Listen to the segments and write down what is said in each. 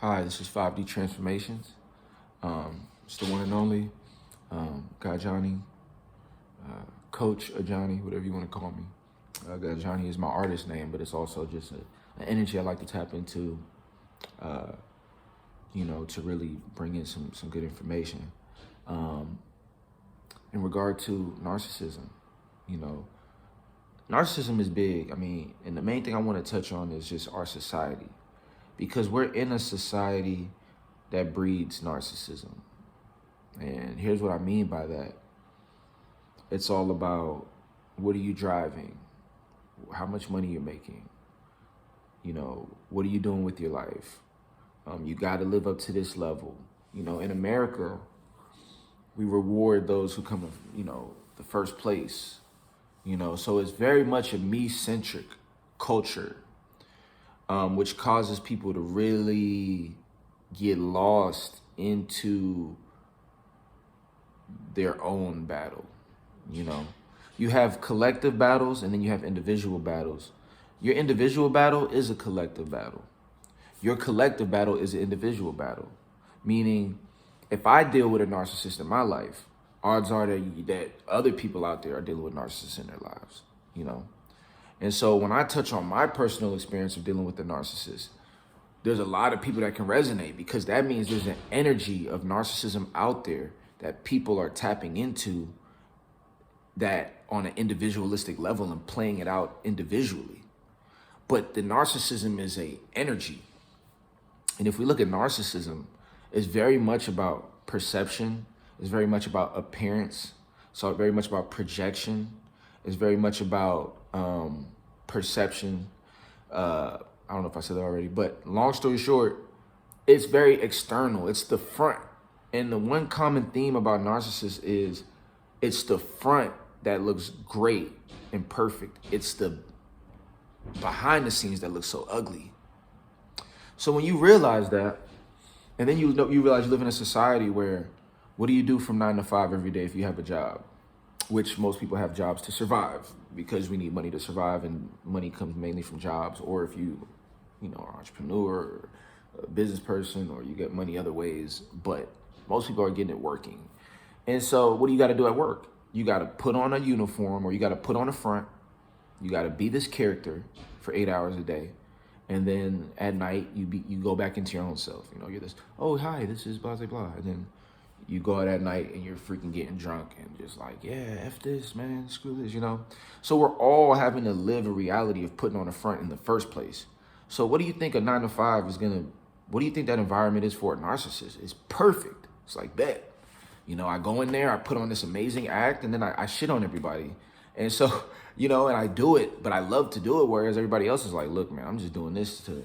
Hi, this is 5D Transformations. It's the one and only Guy Johnny, Coach Johnny, whatever you want to call me. Guy Johnny is my artist name, but it's also just an energy I like to tap into, to really bring in some good information. In regard to narcissism, you know, narcissism is big. I mean, and the main thing I want to touch on is just our society, because we're in a society that breeds narcissism. And here's what I mean by that. It's all about, what are you driving? How much money you're making? What are you doing with your life? You got to live up to this level. In America, we reward those who come, the first place. So it's very much a me-centric culture, which causes people to really get lost into their own battle. You have collective battles and then you have individual battles. Your individual battle is a collective battle. Your collective battle is an individual battle. Meaning, if I deal with a narcissist in my life, odds are that other people out there are dealing with narcissists in their lives, And so when I touch on my personal experience of dealing with the narcissist, there's a lot of people that can resonate, because that means there's an energy of narcissism out there that people are tapping into, that on an individualistic level and playing it out individually. But the narcissism is a energy. And if we look at narcissism, it's very much about perception. It's very much about appearance. So very much about projection. It's very much about perception. I don't know if I said that already, but long story short, it's very external. It's the front. And the one common theme about narcissists is it's the front that looks great and perfect. It's the behind the scenes that looks so ugly. So when you realize that, and then you realize you live in a society where, what do you do from 9 to 5 every day if you have a job? Which most people have jobs to survive, because we need money to survive, and money comes mainly from jobs. Or if you are an entrepreneur or a business person, or you get money other ways, but most people are getting it working. And so what do you got to do at work? You got to put on a uniform, or you got to put on a front. You got to be this character for 8 hours a day. And then at night, you go back into your own self. You're this, oh, hi, this is blah, blah, blah. And then you go out at night and you're freaking getting drunk and just like, yeah, F this, man, screw this, So we're all having to live a reality of putting on a front in the first place. So what do you think a 9 to 5 is what do you think that environment is for a narcissist? It's perfect. It's like that. I go in there, I put on this amazing act, and then I shit on everybody. And so, and I do it, but I love to do it, whereas everybody else is like, look, man, I'm just doing this to,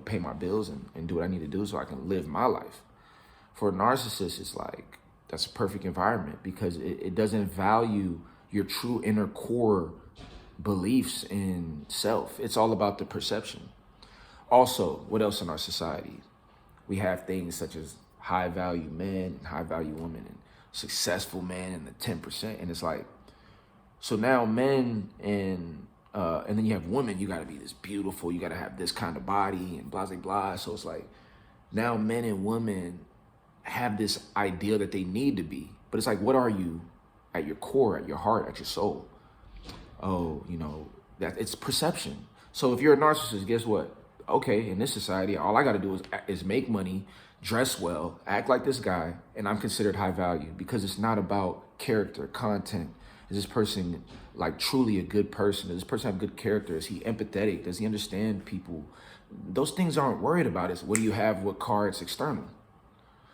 pay my bills and do what I need to do so I can live my life. For a narcissist, it's like, that's a perfect environment, because it doesn't value your true inner core beliefs in self. It's all about the perception. Also, what else in our society? We have things such as high value men and high value women, and successful men and the 10%. And it's like, so now men and then you have women, you got to be this beautiful, you got to have this kind of body and blah, blah, blah. So it's like, now men and women have this idea that they need to be, but it's like, what are you at your core, at your heart, at your soul? Oh, that it's perception. So if you're a narcissist, guess what? Okay, in this society, all I got to do is make money, dress well, act like this guy, and I'm considered high value, because it's not about character, content. Is this person like truly a good person? Does this person have good character? Is he empathetic? Does he understand people? Those things aren't worried about. It's what do you have, what car, it's external.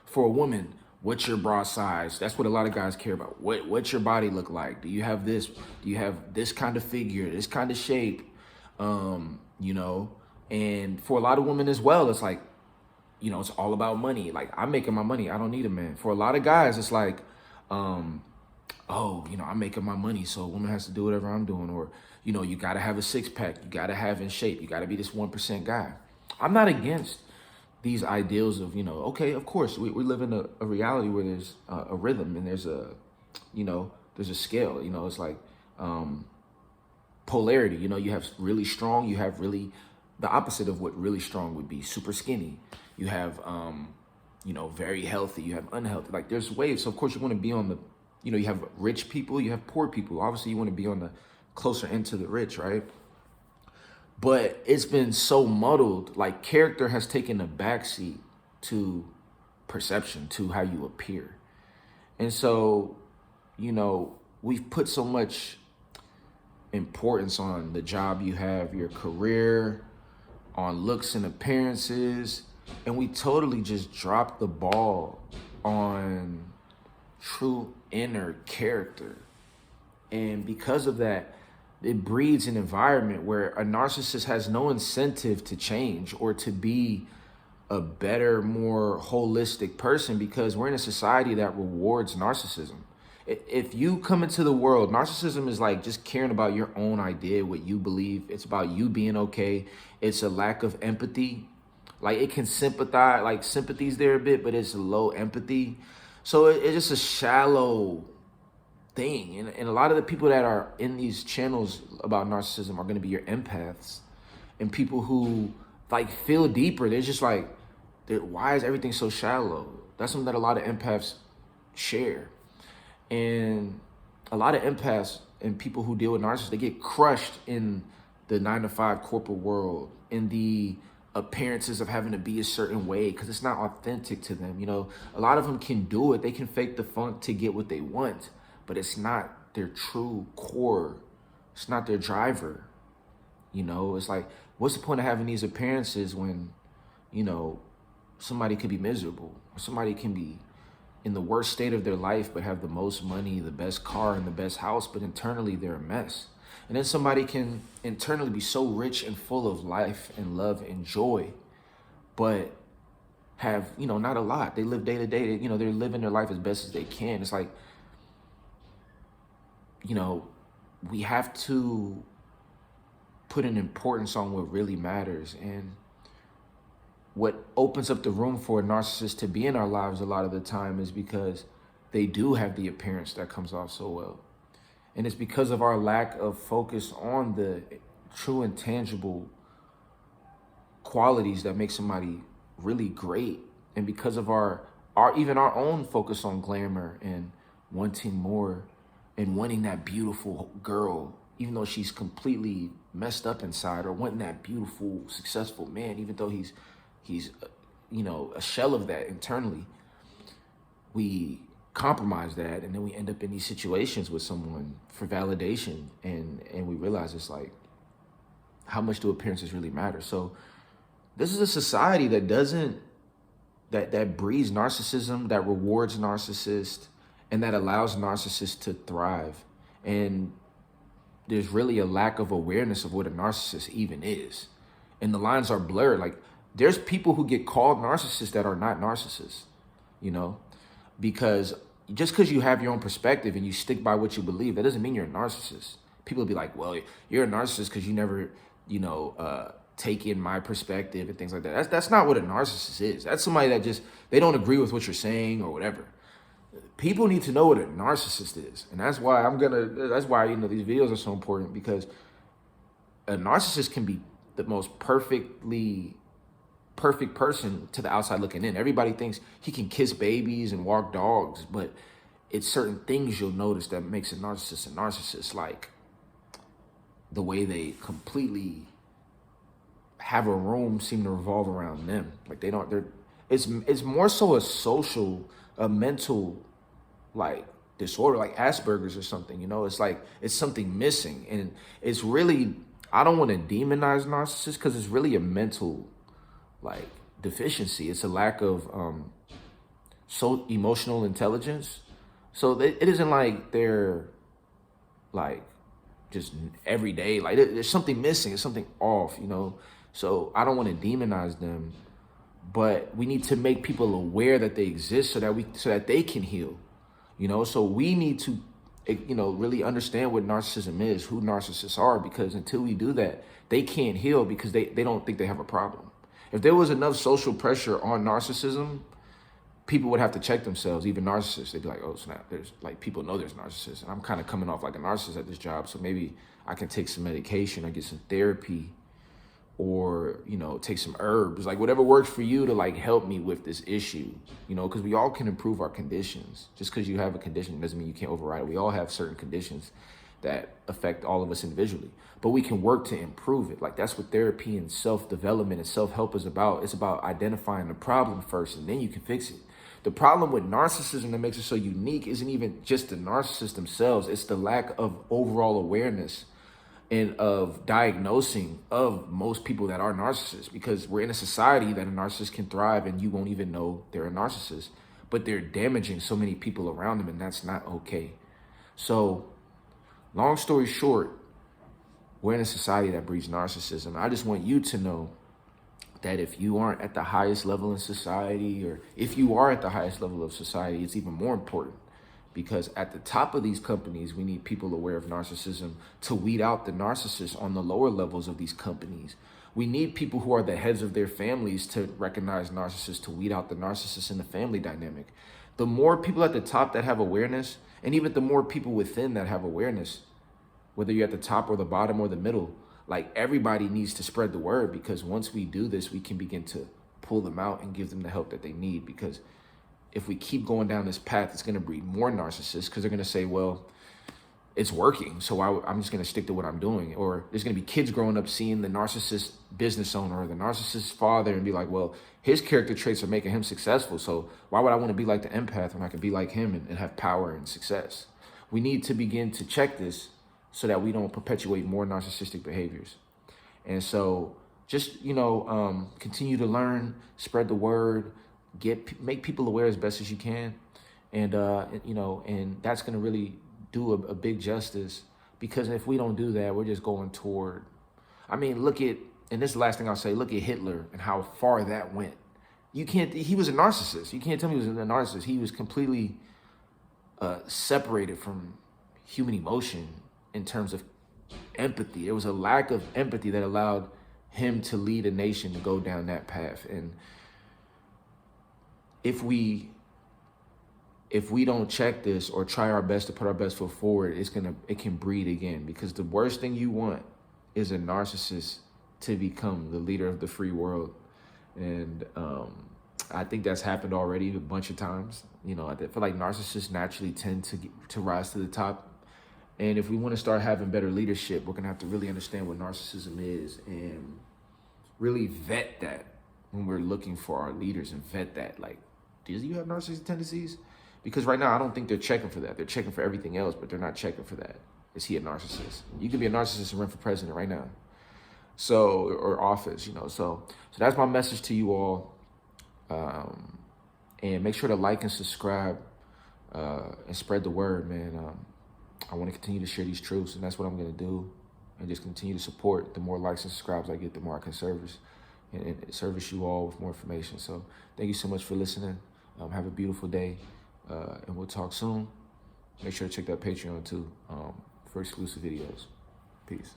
For a woman, what's your bra size? That's what a lot of guys care about. What's your body look like? Do you have this? Do you have this kind of figure, this kind of shape? And for a lot of women as well, it's like, it's all about money. Like, I'm making my money, I don't need a man. For a lot of guys, it's like, I'm making my money, so a woman has to do whatever I'm doing. Or, you got to have a six pack, you got to have in shape, you got to be this 1% guy. I'm not against these ideals of, okay, of course, we live in a reality where there's a rhythm, and there's a scale. It's like polarity. You have really strong, you have really the opposite of what really strong would be. Super skinny. You have, very healthy. You have unhealthy. Like there's waves. So of course you want to be on the, you have rich people, you have poor people. Obviously you want to be on the closer end to the rich, right? But it's been so muddled. Like character has taken a backseat to perception, to how you appear. And so, we've put so much importance on the job you have, your career, on looks and appearances, and we totally just dropped the ball on true inner character. And because of that, it breeds an environment where a narcissist has no incentive to change or to be a better, more holistic person, because we're in a society that rewards narcissism. If you come into the world, narcissism is like just caring about your own idea, what you believe. It's about you being okay. It's a lack of empathy. Like it can sympathize, like sympathy's there a bit, but it's low empathy. So it's just a shallow thing. And a lot of the people that are in these channels about narcissism are going to be your empaths and people who like feel deeper. They're just like, why is everything so shallow? That's something that a lot of empaths share. And a lot of empaths and people who deal with narcissists, they get crushed in the 9-to-5 corporate world, in the appearances of having to be a certain way because it's not authentic to them. A lot of them can do it. They can fake the funk to get what they want, but it's not their true core. It's not their driver. It's like, what's the point of having these appearances when, somebody could be miserable, or somebody can be in the worst state of their life, but have the most money, the best car, and the best house, but internally they're a mess. And then somebody can internally be so rich and full of life and love and joy, but have, not a lot. They live day to day. They're living their life as best as they can. It's like, we have to put an importance on what really matters. And what opens up the room for a narcissist to be in our lives a lot of the time is because they do have the appearance that comes off so well. And it's because of our lack of focus on the true and tangible qualities that make somebody really great. And because of our even our own focus on glamour and wanting more and wanting that beautiful girl, even though she's completely messed up inside, or wanting that beautiful, successful man, even though he's a shell of that internally. We compromise that, and then we end up in these situations with someone for validation, and we realize it's like, how much do appearances really matter? So this is a society that doesn't, that breeds narcissism, that rewards narcissists, and that allows narcissists to thrive. And there's really a lack of awareness of what a narcissist even is. And the lines are blurred. Like, there's people who get called narcissists that are not narcissists, because just because you have your own perspective and you stick by what you believe, that doesn't mean you're a narcissist. People will be like, well, you're a narcissist because you never, take in my perspective and things like that. That's not what a narcissist is. That's somebody that just, they don't agree with what you're saying or whatever. People need to know what a narcissist is. And that's why these videos are so important, because a narcissist can be the most perfect person to the outside looking in. Everybody thinks he can kiss babies and walk dogs, but it's certain things you'll notice that makes a narcissist, like the way they completely have a room seem to revolve around them. Like it's more so a mental like disorder, like Asperger's or something, it's like, it's something missing. And it's really, I don't want to demonize narcissists, because it's really a mental like deficiency. It's a lack of so emotional intelligence. So it isn't like they're like just every day, like there's something missing, it's something off, So I don't want to demonize them, but we need to make people aware that they exist so that they can heal, So we need to, really understand what narcissism is, who narcissists are, because until we do that, they can't heal, because they don't think they have a problem. If there was enough social pressure on narcissism, people would have to check themselves, even narcissists. They'd be like, oh, snap, there's like, people know there's narcissists. And I'm kind of coming off like a narcissist at this job, so maybe I can take some medication or get some therapy. or, you know, take some herbs, like whatever works for you to like help me with this issue, you know, because we all can improve our conditions. Just because you have a condition doesn't mean you can't override it. We all have certain conditions that affect all of us individually, but we can work to improve it. Like that's what therapy and self-development and self-help is about. It's about identifying the problem first, and then you can fix it. The problem with narcissism that makes it so unique isn't even just the narcissists themselves. It's the lack of overall awareness and of diagnosing of most people that are narcissists, because we're in a society that a narcissist can thrive and you won't even know they're a narcissist, but they're damaging so many people around them, and that's not okay. So long story short, we're in a society that breeds narcissism. I just want you to know that if you aren't at the highest level in society, or if you are at the highest level of society, it's even more important, because at the top of these companies, we need people aware of narcissism to weed out the narcissists on the lower levels of these companies. We need people who are the heads of their families to recognize narcissists, to weed out the narcissists in the family dynamic. The more people at the top that have awareness, and even the more people within that have awareness, whether you're at the top or the bottom or the middle, like everybody needs to spread the word, because once we do this, we can begin to pull them out and give them the help that they need. Because if we keep going down this path, it's going to breed more narcissists, because they're going to say, well, it's working, so I'm just going to stick to what I'm doing. Or there's going to be kids growing up seeing the narcissist business owner or the narcissist father and be like, well, his character traits are making him successful, so why would I want to be like the empath when I can be like him and have power and success? We need to begin to check this so that we don't perpetuate more narcissistic behaviors. And so just, you know, continue to learn, spread the word, make people aware as best as you can. And, you know, and that's going to really do a big justice, because if we don't do that, we're just going toward, I mean, look at, and this is the last thing I'll say, look at Hitler and how far that went. He was a narcissist. You can't tell me he was a narcissist. He was completely separated from human emotion in terms of empathy. There was a lack of empathy that allowed him to lead a nation to go down that path. And if we don't check this or try our best to put our best foot forward, it can breed again. Because the worst thing you want is a narcissist to become the leader of the free world. And I think that's happened already a bunch of times. You know, I feel like narcissists naturally tend to rise to the top. And if we want to start having better leadership, we're going to have to really understand what narcissism is and really vet that when we're looking for our leaders, and vet that. Like, do you have narcissistic tendencies? Because right now, I don't think they're checking for that. They're checking for everything else, but they're not checking for that. Is he a narcissist? You could be a narcissist and run for president right now. So, or office, you know. So that's my message to you all. And make sure to like and subscribe and spread the word, man. I want to continue to share these truths, and that's what I'm going to do, and just continue to support. The more likes and subscribes I get, the more I can service you all with more information. So thank you so much for listening. Have a beautiful day, and we'll talk soon. Make sure to check that Patreon too for exclusive videos. Peace.